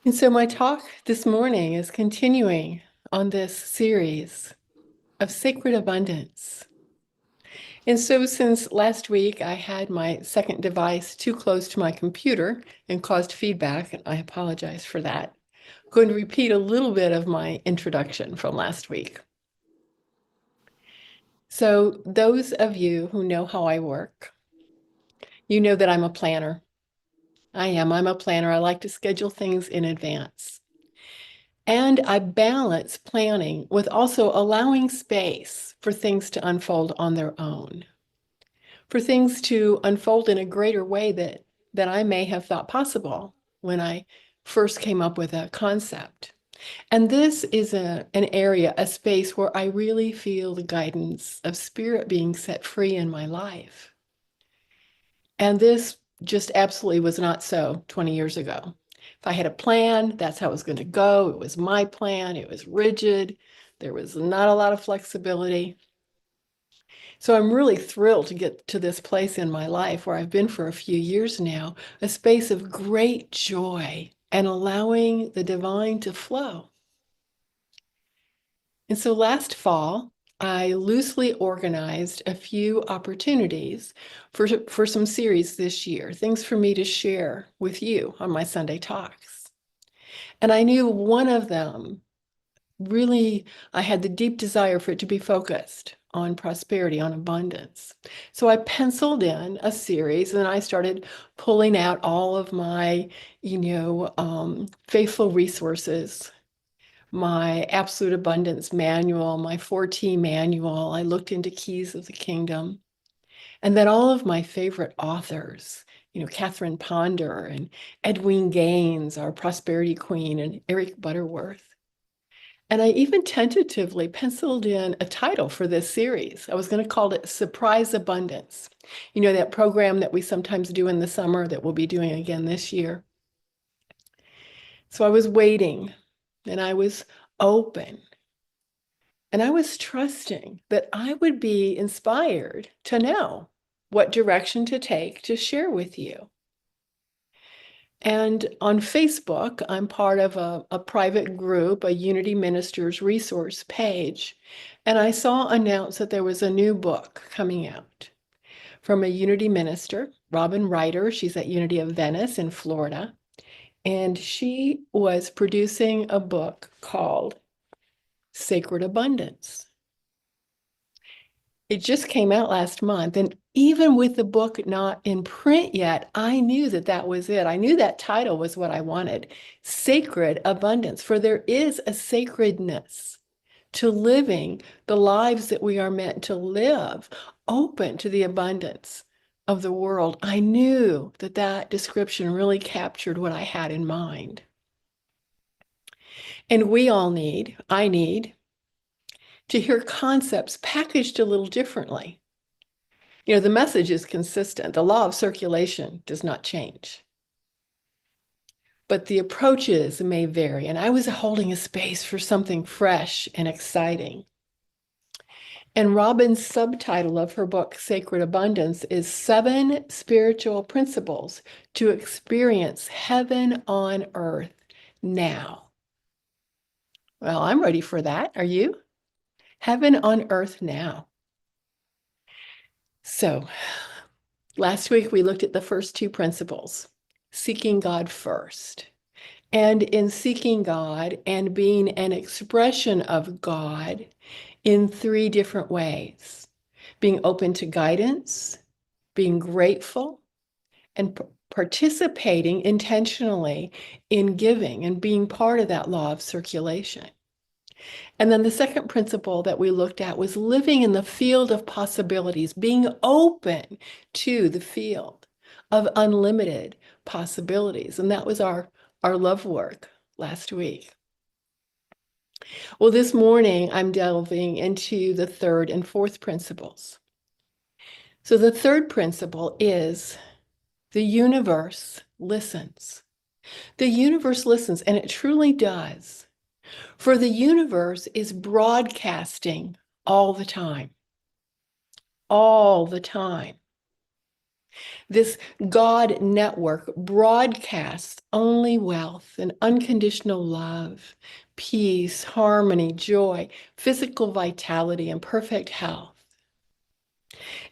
And so my talk this morning is continuing on this series of sacred abundance. And so since last week, I had my second device too close to my computer and caused feedback, and I apologize for that. I'm going to repeat a little bit of my introduction from last week. So those of you who know how I work, you know that I'm a planner. I'm a planner. I like to schedule things in advance. And I balance planning with also allowing space for things to unfold on their own, for things to unfold in a greater way that I may have thought possible when I first came up with a concept. And this is an area, a space where I really feel the guidance of spirit being set free in my life. And this just absolutely was not so 20 years ago. If I had a plan, that's how it was going to go. It was my plan. It was rigid. There was not a lot of flexibility. So I'm really thrilled to get to this place in my life where I've been for a few years now, a space of great joy and allowing the divine to flow. And so last fall, I loosely organized a few opportunities for some series this year, things for me to share with you on my Sunday talks. And I knew one of them really, I had the deep desire for it to be focused on prosperity, on abundance. So I penciled in a series and I started pulling out all of my, faithful resources, my Absolute Abundance manual, my 4T manual. I looked into Keys of the Kingdom. And then all of my favorite authors, Catherine Ponder and Edwin Gaines, our prosperity queen, and Eric Butterworth. And I even tentatively penciled in a title for this series. I was going to call it Surprise Abundance. You know, that program that we sometimes do in the summer that we'll be doing again this year. So I was waiting and I was open and I was trusting that I would be inspired to know what direction to take to share with you. And on Facebook, I'm part of a private group, a Unity Ministers resource page. And I saw announced that there was a new book coming out from a Unity minister, Robin Ryder. She's at Unity of Venice in Florida. And she was producing a book called Sacred Abundance. It just came out last month. And even with the book not in print yet, I knew that that was it. I knew that title was what I wanted, Sacred Abundance, for there is a sacredness to living the lives that we are meant to live, open to the abundance of the world. I knew that that description really captured what I had in mind. And we all need, I need, to hear concepts packaged a little differently. You know, the message is consistent. The law of circulation does not change. But the approaches may vary. And I was holding a space for something fresh and exciting. And Robin's subtitle of her book, Sacred Abundance, is 7 Spiritual Principles to Experience Heaven on Earth Now. Well, I'm ready for that. Are you? Heaven on Earth Now. So, last week we looked at the first 2 principles, seeking God first. And in seeking God and being an expression of God in 3 different ways, being open to guidance, being grateful, and participating intentionally in giving and being part of that law of circulation. And then the second principle that we looked at was living in the field of possibilities, being open to the field of unlimited possibilities. And that was our love work last week. Well, this morning I'm delving into the third and fourth principles. So the third principle is the universe listens. The universe listens, and it truly does. For the universe is broadcasting all the time. All the time. This God network broadcasts only wealth and unconditional love, peace, harmony, joy, physical vitality, and perfect health.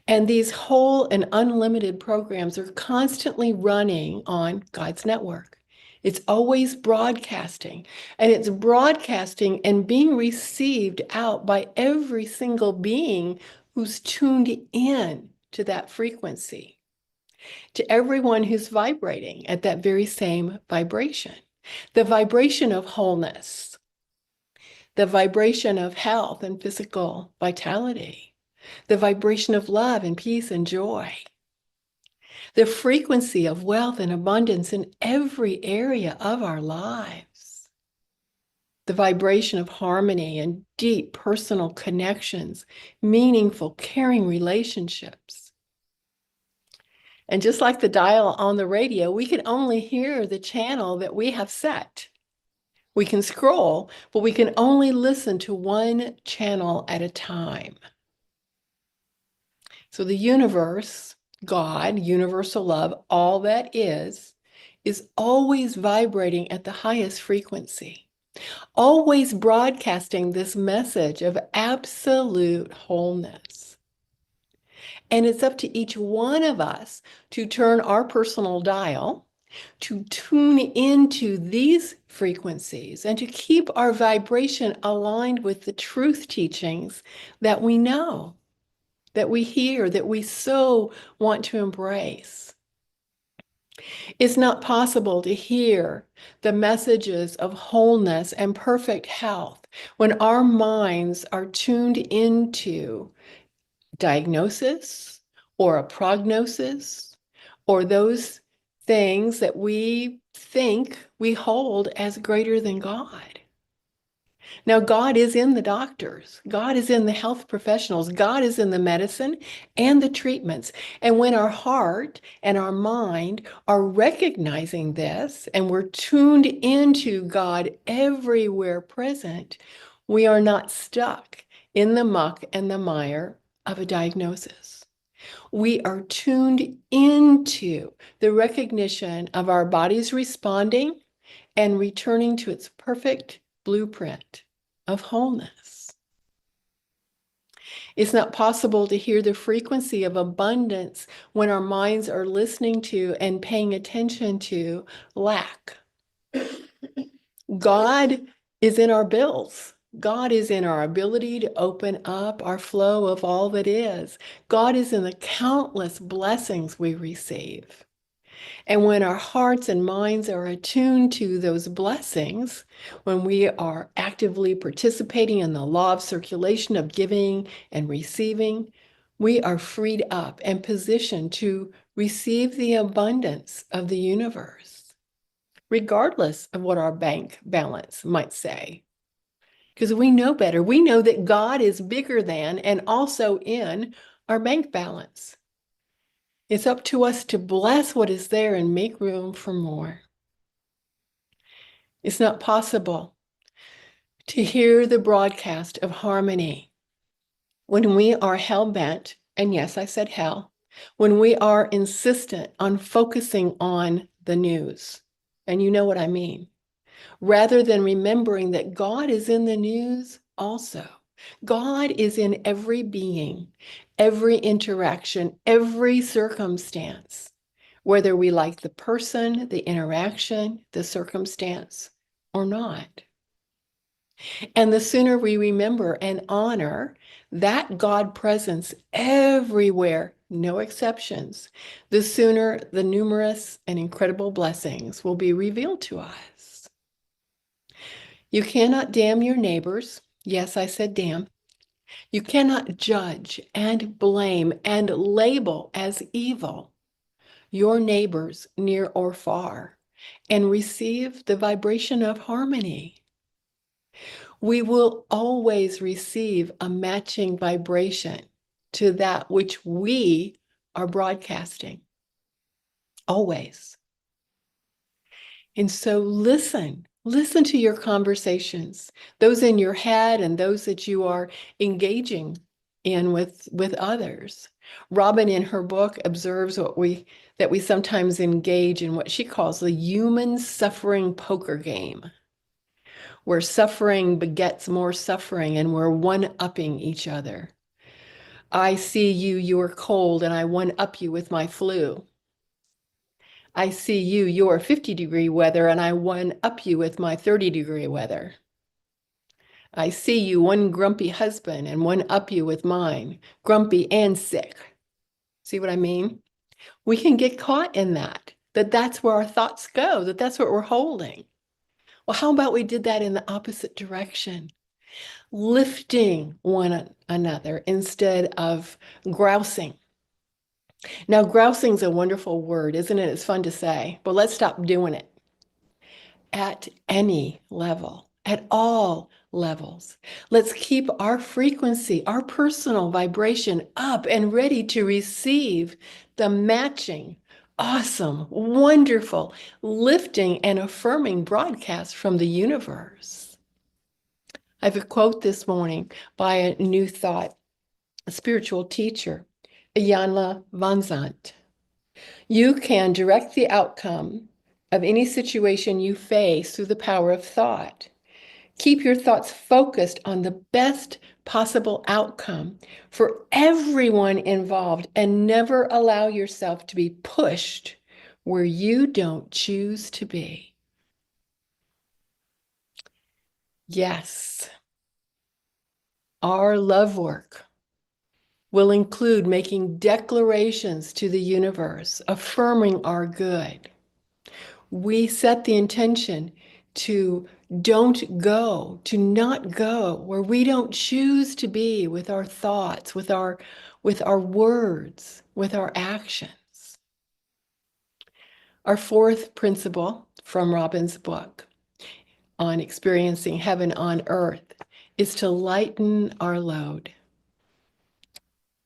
And these whole and unlimited programs are constantly running on God's network. It's always broadcasting, and it's broadcasting and being received out by every single being who's tuned in to that frequency, to everyone who's vibrating at that very same vibration. The vibration of wholeness, the vibration of health and physical vitality, the vibration of love and peace and joy, the frequency of wealth and abundance in every area of our lives, the vibration of harmony and deep personal connections, meaningful, caring relationships. And just like the dial on the radio, we can only hear the channel that we have set. We can scroll, but we can only listen to one channel at a time. So the universe, God, universal love, all that is always vibrating at the highest frequency, always broadcasting this message of absolute wholeness. And it's up to each one of us to turn our personal dial, to tune into these frequencies, and to keep our vibration aligned with the truth teachings that we know, that we hear, that we so want to embrace. It's not possible to hear the messages of wholeness and perfect health when our minds are tuned into diagnosis or a prognosis or those things that we think we hold as greater than God. Now, God is in the doctors. God is in the health professionals. God is in the medicine and the treatments. And when our heart and our mind are recognizing this and we're tuned into God everywhere present, we are not stuck in the muck and the mire of a diagnosis. We are tuned into the recognition of our bodies responding and returning to its perfect blueprint of wholeness. It's not possible to hear the frequency of abundance when our minds are listening to and paying attention to lack. God is in our bills. God is in our ability to open up our flow of all that is. God is in the countless blessings we receive. And when our hearts and minds are attuned to those blessings, when we are actively participating in the law of circulation of giving and receiving, we are freed up and positioned to receive the abundance of the universe, regardless of what our bank balance might say. Because we know better. We know that God is bigger than and also in our bank balance. It's up to us to bless what is there and make room for more. It's not possible to hear the broadcast of harmony when we are hell-bent, and yes, I said hell, when we are insistent on focusing on the news, and you know what I mean, rather than remembering that God is in the news also. God is in every being, every interaction, every circumstance, whether we like the person, the interaction, the circumstance, or not. And the sooner we remember and honor that God presence everywhere, no exceptions, the sooner the numerous and incredible blessings will be revealed to us. You cannot damn your neighbors. Yes, I said damn. You cannot judge and blame and label as evil your neighbors near or far and receive the vibration of harmony. We will always receive a matching vibration to that which we are broadcasting. Always. And so listen to your conversations, those in your head and those that you are engaging in with others. Robin, in her book, observes that we sometimes engage in what she calls the human suffering poker game, where suffering begets more suffering and we're one-upping each other. I see you, you're cold, and I one-up you with my flu. I see you, you're 50-degree weather, and I one-up you with my 30-degree weather. I see you, one grumpy husband, and one-up you with mine, grumpy and sick. See what I mean? We can get caught in that that's where our thoughts go, that's what we're holding. Well, how about we did that in the opposite direction, lifting one another instead of grousing. Now, grousing is a wonderful word, isn't it? It's fun to say, but let's stop doing it at any level, at all levels. Let's keep our frequency, our personal vibration up and ready to receive the matching, awesome, wonderful, lifting and affirming broadcast from the universe. I have a quote this morning by a New Thought, a spiritual teacher, Iyanla Vanzant. You can direct the outcome of any situation you face through the power of thought. Keep your thoughts focused on the best possible outcome for everyone involved and never allow yourself to be pushed where you don't choose to be. Yes, our love work will include making declarations to the universe, affirming our good. We set the intention to not go where we don't choose to be with our thoughts, with our words, with our actions. Our fourth principle from Robin's book on experiencing heaven on earth is to lighten our load.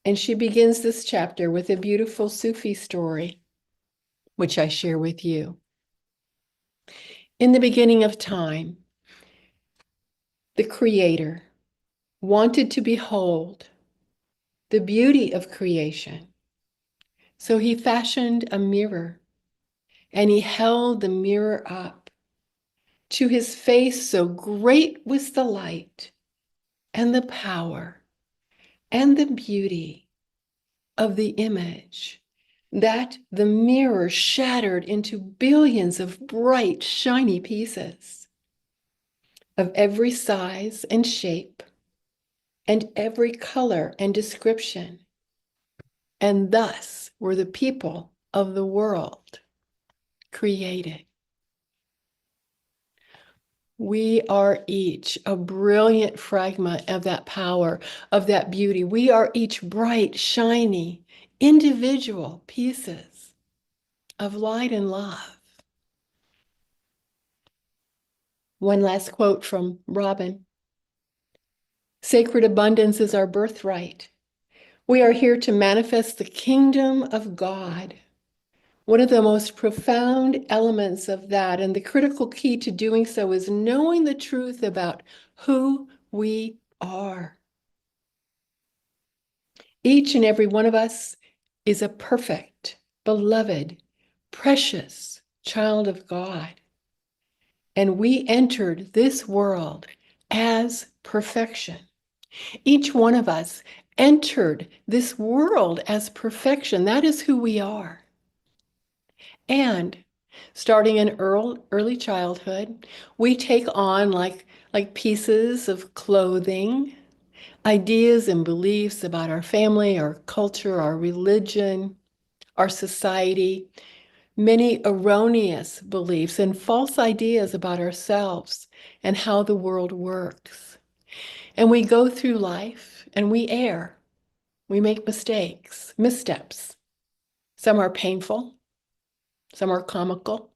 And she begins this chapter with a beautiful Sufi story, which I share with you. In the beginning of time, the Creator wanted to behold the beauty of creation. So he fashioned a mirror, and he held the mirror up to his face, so great was the light and the power and the beauty of the image that the mirror shattered into billions of bright, shiny pieces of every size and shape and every color and description. And thus were the people of the world created. We are each a brilliant fragment of that power, of that beauty. We are each bright, shiny, individual pieces of light and love. One last quote from Robin. Sacred abundance is our birthright. We are here to manifest the kingdom of God. One of the most profound elements of that, and the critical key to doing so, is knowing the truth about who we are. Each and every one of us is a perfect, beloved, precious child of God. And we entered this world as perfection. Each one of us entered this world as perfection. That is who we are. And starting in early childhood, we take on like pieces of clothing, ideas and beliefs about our family, our culture, our religion, our society, many erroneous beliefs and false ideas about ourselves and how the world works. And we go through life and we err. We make missteps. Some are painful, some are comical.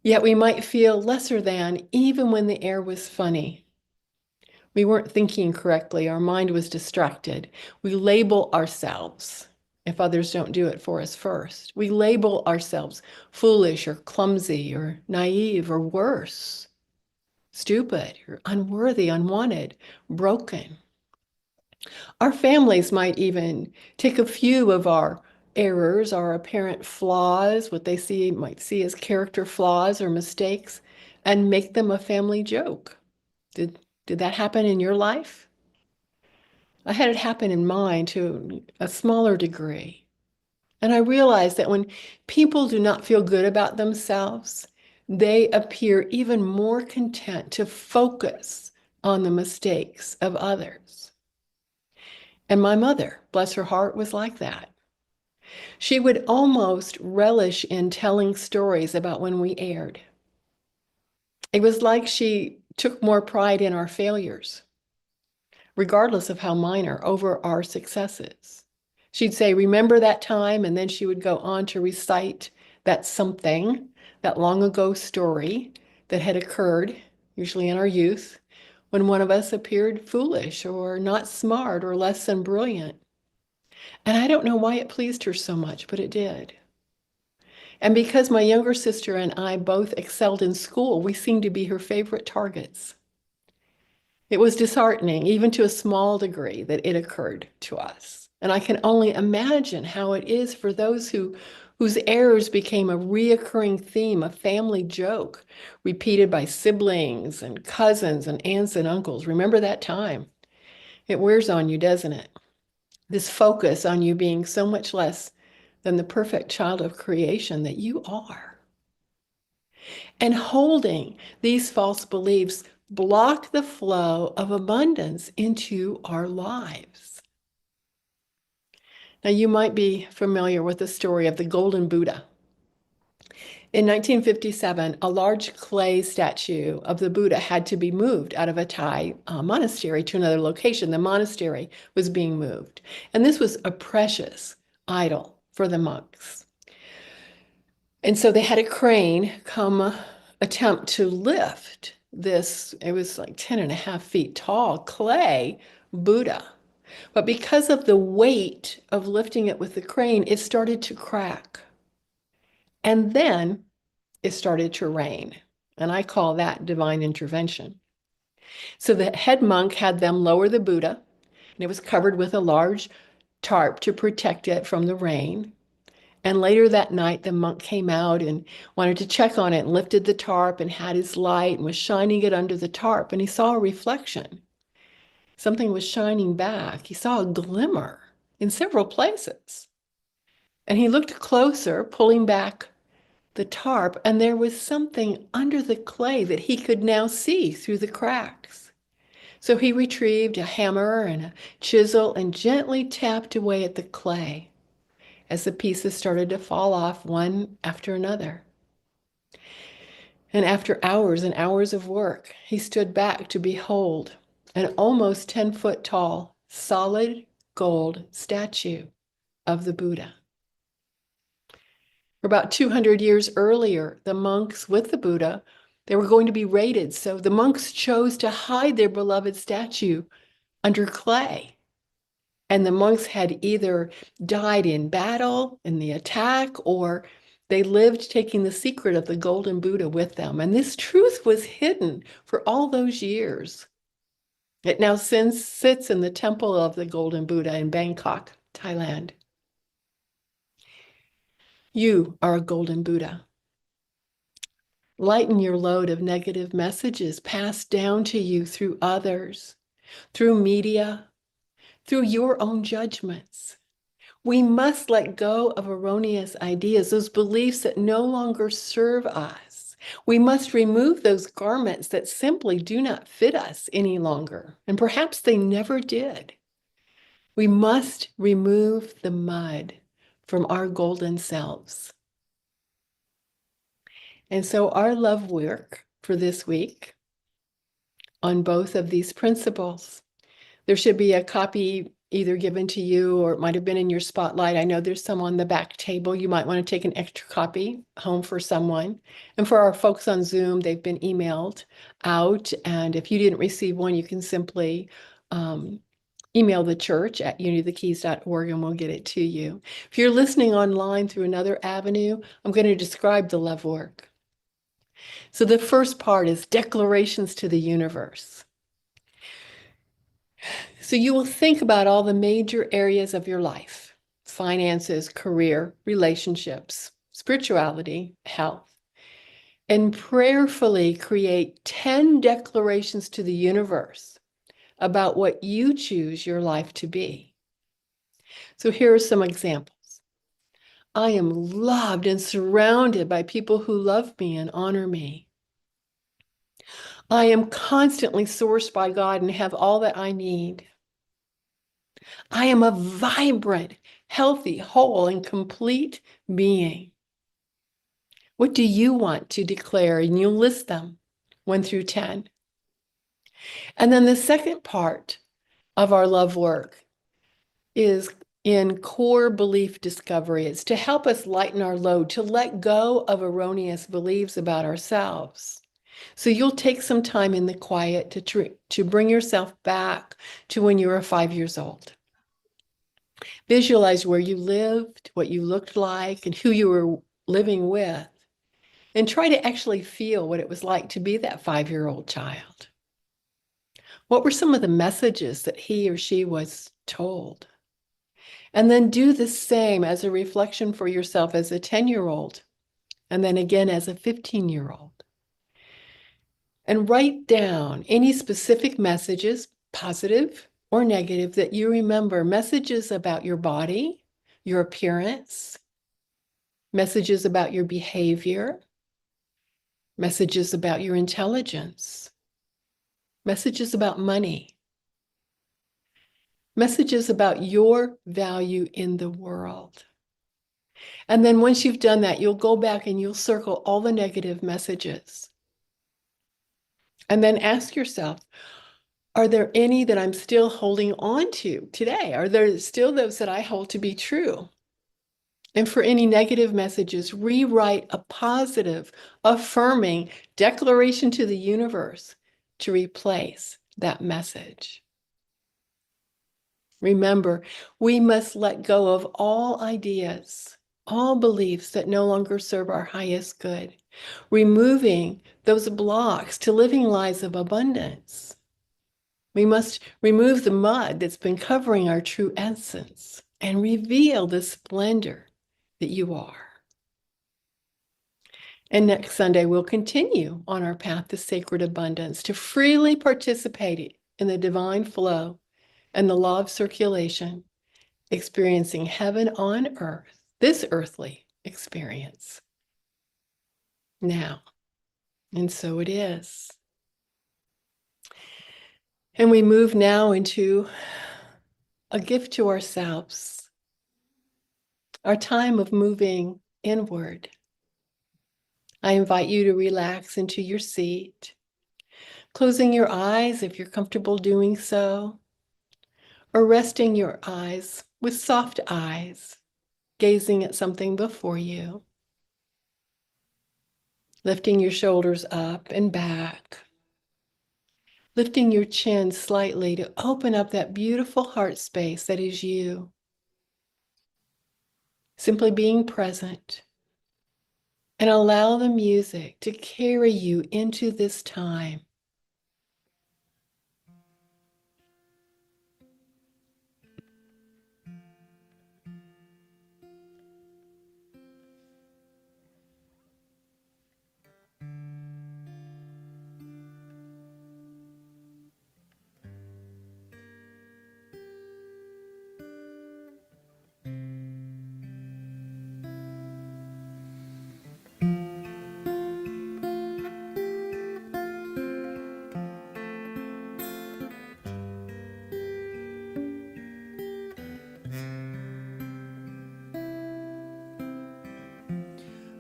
Yet we might feel lesser than even when the air was funny. We weren't thinking correctly. Our mind was distracted. We label ourselves if others don't do it for us first. We label ourselves foolish or clumsy or naive or worse, stupid or unworthy, unwanted, broken. Our families might even take a few of our errors, our apparent flaws, what they might see as character flaws or mistakes, and make them a family joke. Did that happen in your life? I had it happen in mine to a smaller degree. And I realized that when people do not feel good about themselves, they appear even more content to focus on the mistakes of others. And my mother, bless her heart, was like that. She would almost relish in telling stories about when we erred. It was like she took more pride in our failures, regardless of how minor, over our successes. She'd say, "Remember that time?" And then she would go on to recite that something, that long ago story that had occurred, usually in our youth, when one of us appeared foolish or not smart or less than brilliant. And I don't know why it pleased her so much, but it did. And because my younger sister and I both excelled in school, we seemed to be her favorite targets. It was disheartening, even to a small degree, that it occurred to us. And I can only imagine how it is for those whose errors became a reoccurring theme, a family joke, repeated by siblings and cousins and aunts and uncles. Remember that time? It wears on you, doesn't it? This focus on you being so much less than the perfect child of creation that you are. And holding these false beliefs block the flow of abundance into our lives. Now, you might be familiar with the story of the Golden Buddha. In 1957, a large clay statue of the Buddha had to be moved out of a Thai monastery to another location. The monastery was being moved. And this was a precious idol for the monks. And so they had a crane come attempt to lift this, it was like 10.5 feet tall, clay Buddha. But because of the weight of lifting it with the crane, it started to crack. And then it started to rain. And I call that divine intervention. So the head monk had them lower the Buddha, and it was covered with a large tarp to protect it from the rain. And later that night, the monk came out and wanted to check on it and lifted the tarp and had his light and was shining it under the tarp. And he saw a reflection. Something was shining back. He saw a glimmer in several places. And he looked closer, pulling back the tarp, and there was something under the clay that he could now see through the cracks. So he retrieved a hammer and a chisel and gently tapped away at the clay as the pieces started to fall off one after another. And after hours and hours of work, he stood back to behold an almost 10-foot tall, solid gold statue of the Buddha. About 200 years earlier, the monks with the Buddha, they were going to be raided. So the monks chose to hide their beloved statue under clay. And the monks had either died in battle, in the attack, or they lived taking the secret of the golden Buddha with them. And this truth was hidden for all those years. It now sits in the temple of the golden Buddha in Bangkok, Thailand. You are a golden Buddha. Lighten your load of negative messages passed down to you through others, through media, through your own judgments. We must let go of erroneous ideas, those beliefs that no longer serve us. We must remove those garments that simply do not fit us any longer, and perhaps they never did. We must remove the mud from our golden selves. And so our love work for this week on both of these principles. There should be a copy either given to you or it might have been in your spotlight. I know there's some on the back table. You might want to take an extra copy home for someone. And for our folks on Zoom, they've been emailed out. And if you didn't receive one, you can simply email the church at unitythekeys.org and we'll get it to you. If you're listening online through another avenue, I'm going to describe the love work. So the first part is declarations to the universe. So you will think about all the major areas of your life: finances, career, relationships, spirituality, health, and prayerfully create 10 declarations to the universe about what you choose your life to be. So here are some examples. I am loved and surrounded by people who love me and honor me. I am constantly sourced by God and have all that I need. I am a vibrant, healthy, whole, and complete being. What do you want to declare? And you list them 1 through 10. And then the second part of our love work is in core belief discovery. It's to help us lighten our load, to let go of erroneous beliefs about ourselves. So you'll take some time in the quiet to bring yourself back to when you were 5 years old. Visualize where you lived, what you looked like, and who you were living with, and try to actually feel what it was like to be that 5-year-old child. What were some of the messages that he or she was told? And then do the same as a reflection for yourself as a 10-year-old, and then again as a 15-year-old. And write down any specific messages, positive or negative, that you remember. Messages about your body, your appearance, messages about your behavior, messages about your intelligence, messages about money, messages about your value in the world. And then once you've done that, you'll go back and you'll circle all the negative messages. And then ask yourself, are there any that I'm still holding on to today? Are there still those that I hold to be true? And for any negative messages, rewrite a positive, affirming declaration to the universe to replace that message. Remember, we must let go of all ideas, all beliefs that no longer serve our highest good, removing those blocks to living lives of abundance. We must remove the mud that's been covering our true essence and reveal the splendor that you are. And next Sunday, we'll continue on our path to sacred abundance, to freely participate in the divine flow and the law of circulation, experiencing heaven on earth, this earthly experience. Now, and so it is. And we move now into a gift to ourselves, our time of moving inward. I invite you to relax into your seat, closing your eyes if you're comfortable doing so, or resting your eyes with soft eyes, gazing at something before you, lifting your shoulders up and back, lifting your chin slightly to open up that beautiful heart space that is you. Simply being present, and allow the music to carry you into this time.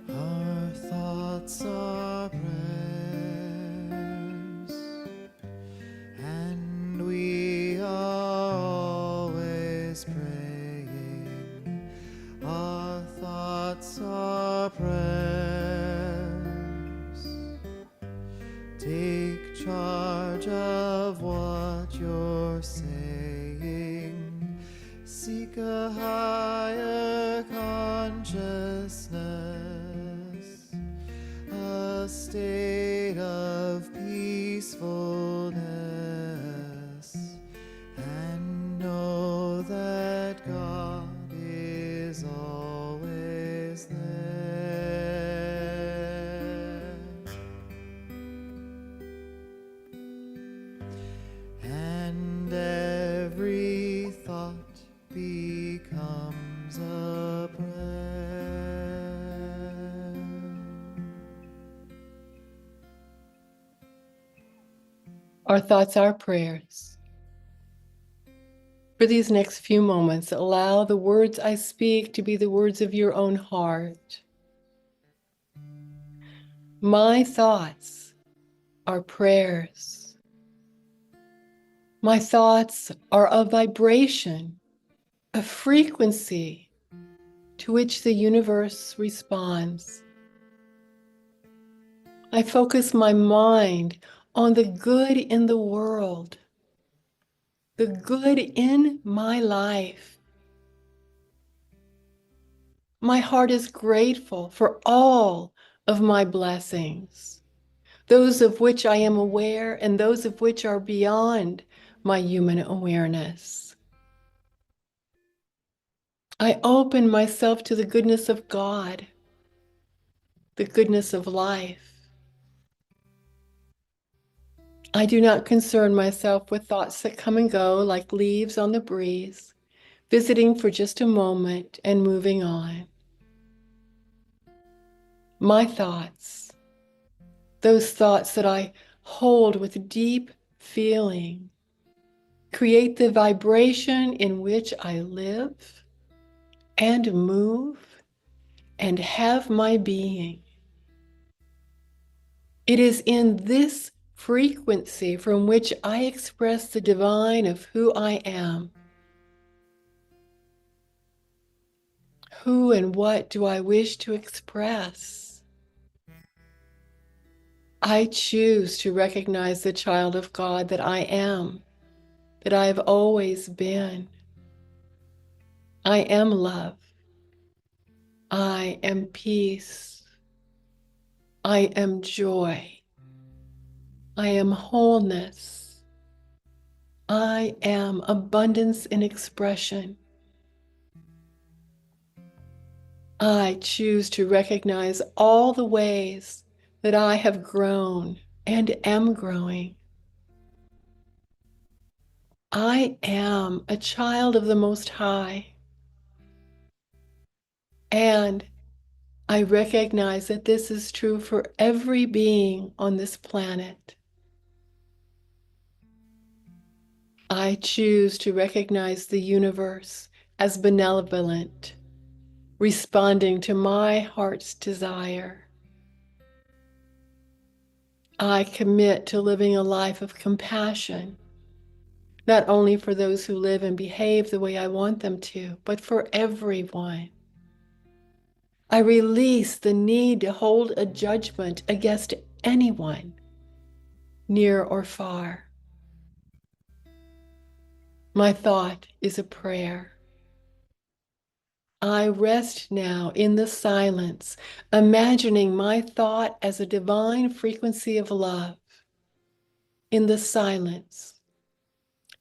Our thoughts are prayers, and we are always praying. Our thoughts are prayers. Take charge of what you're saying. Seek a higher consciousness, a state of peacefulness, and Our thoughts are prayers. For these next few moments, allow the words I speak to be the words of your own heart. My thoughts are prayers. My thoughts are a vibration, a frequency to which the universe responds. I focus my mind on the good in the world, the good in my life. My heart is grateful for all of my blessings, those of which I am aware and those of which are beyond my human awareness. I open myself to the goodness of God, the goodness of life. I do not concern myself with thoughts that come and go like leaves on the breeze, visiting for just a moment and moving on. My thoughts, those thoughts that I hold with deep feeling, create the vibration in which I live and move and have my being. It is in this frequency from which I express the divine of who I am. Who and what do I wish to express? I choose to recognize the child of God that I am, that I have always been. I am love. I am peace. I am joy. I am wholeness. I am abundance in expression. I choose to recognize all the ways that I have grown and am growing. I am a child of the Most High, and I recognize that this is true for every being on this planet. I choose to recognize the universe as benevolent, responding to my heart's desire. I commit to living a life of compassion, not only for those who live and behave the way I want them to, but for everyone. I release the need to hold a judgment against anyone, near or far. My thought is a prayer. I rest now in the silence, imagining my thought as a divine frequency of love. In the silence,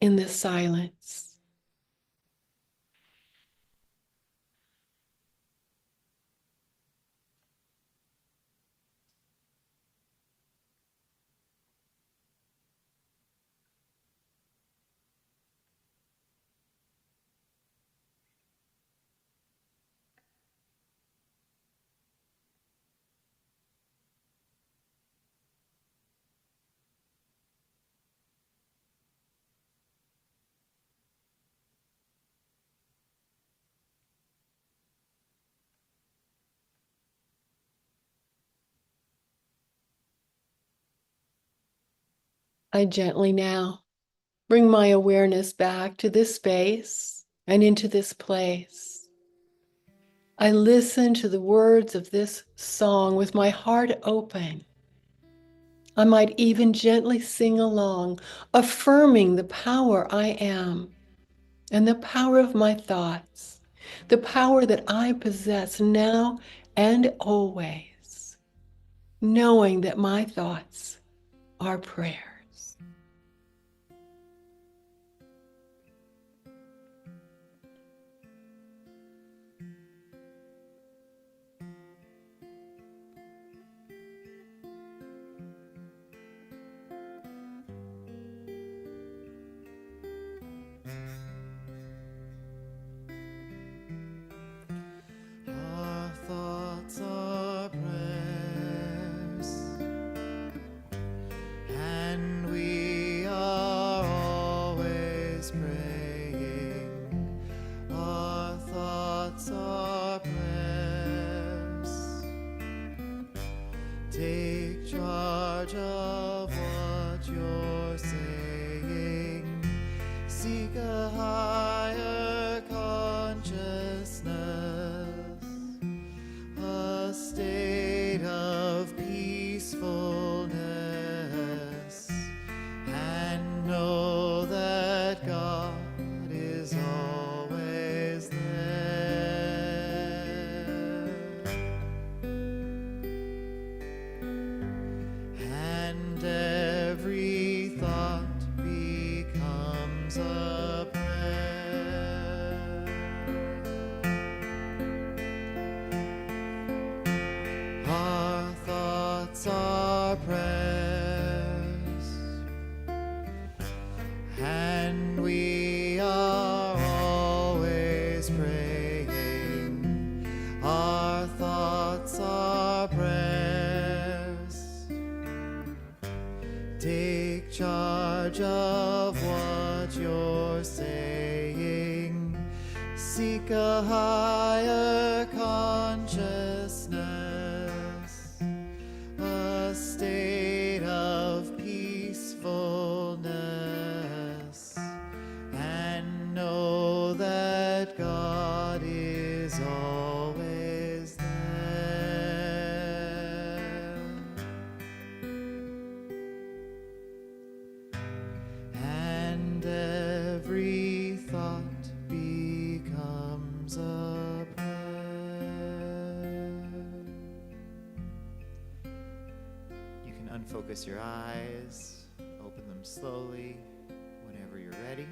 in the silence. I gently now bring my awareness back to this space and into this place. I listen to the words of this song with my heart open. I might even gently sing along, affirming the power I am and the power of my thoughts, the power that I possess now and always, knowing that my thoughts are prayers. Our thoughts are prayers, and charge of what you're saying. Seek a higher consciousness, a state of peacefulness, and know that God is always there. And every thought becomes a prayer. Our thoughts are prayers, and we are always praying. Our thoughts are prayers. Take charge of what you're saying. Seek a higher consciousness, a state of peacefulness, and know that God is always there. And every thought becomes a prayer. You can unfocus your eyes, open them slowly, whenever you're ready.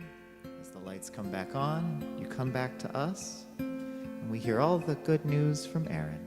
As the lights come back on, you come back to us, and we hear all the good news from Aaron.